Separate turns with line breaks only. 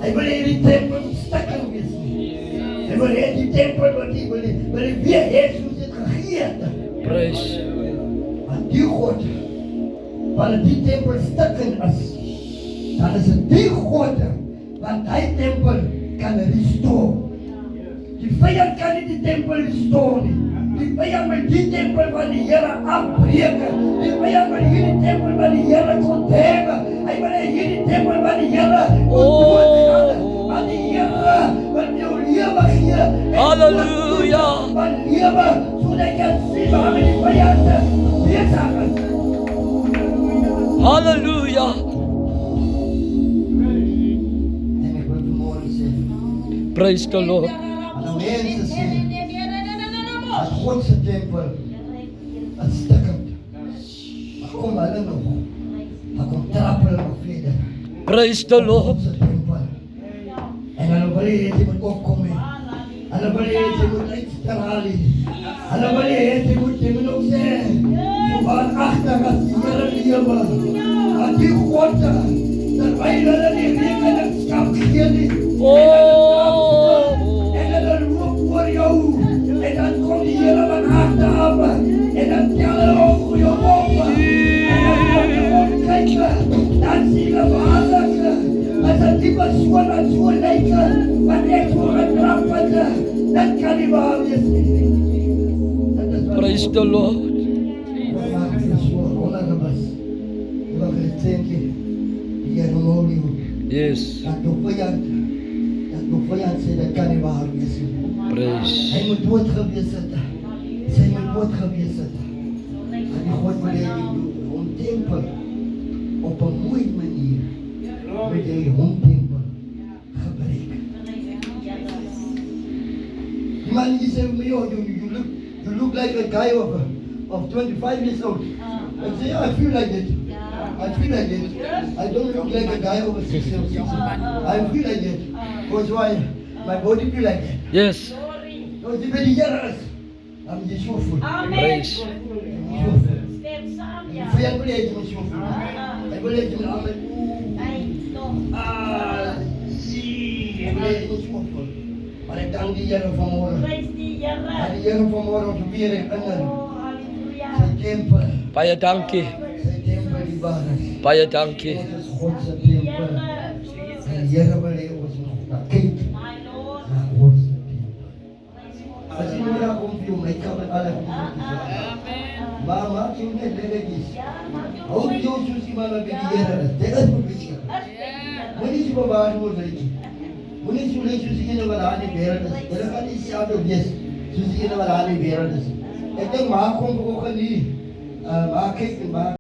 Hy wil hê die tempel moet stukken wees. Hy wil hê die tempel wat hy wil hy weer hê soos dit gegee het.
Praise.
Want die God, wanneer die tempel stukken is, dan is het die God, want hy tempel kan restore. Die vyand kan nie die tempel restore nie. Die vyand wil die tempel van die Here afbreek. Die vyand wil hierdie tempel van die Here kontrem. Hy wil hierdie tempel van die Here doodgaan. Want die Here wil jou lewe gee.
Halleluja.
Van lewe, sodat jy kan sien waar die vyand besig is.
Halleluja.
En ek wil vanmorgen sê,
Praise the Lord.
aan die mense sê, dat God se tempel is stukkend. Maar kom hulle nog, maar kom trap hulle nog verder.
Praise the Lord.
God se tempel. En hulle wil hê jy moet opkom hê. Hulle wil hê jy moet uitstraal hê. Hulle wil hê jy moet ook sê, so waaragtig as die Here lewe. Want die God, terwyl hulle die rekenskap gee nie, en hulle roep voor jou, en dan kom die Here van harte af, en dan tel hulle op vir jou op, en dan kom jy opkyk, dan sien hulle waarlik, as het die persoon wat so lyk, wat ek so getrap het, dat kan nie waar wees nie.
Praise the Lord.
Maak jy so ondergewis. Jy wil gesê, die Here wil jou.
Yes.
Dat jou vyand sê, dat kan nie waar wees nie.
Praise.
Hy moet dood gewees het. Sy moet dood gewees het. En die God wil hê hom tempel op 'n mooi manier met jy hom tempel gebruik. Die man die sê my, oh, you look like a guy of 25 years old. I say, yeah, I feel like it. I feel like it. I don't look like a guy over 60 or 60. I feel like it. Because why? My body feel like it.
Yes.
Nou, die by die Here is, dan moet jy so voel.
Praise.
So voel. Die vyand wil hê jy moet so voel. Hy wil hê jy moet almal, sien, hy wil hê jy moet so voel. Maar ek dank die Here vanmorgen. Maar die Here vanmorgen ons weer herinner. Sy tempel,
Baie dankie.
sy tempel die waar is.
Baie dankie.
Dit is God se tempel. En die Here wil hê ons moet na kyk. Na God se tempel. As jy nou daar kom vir my kan met alle maar maak jy net lekker. Hou jou soos die man by die Here is. Dit is moeilik. Moenie so bewaar word nie. Moenie so net soos die ene wat daar in die wêreld is. Jy gaan nie self wees soos die ene wat daar in die wêreld is. Ek dink maak hom ook nie. Maak kyk en maak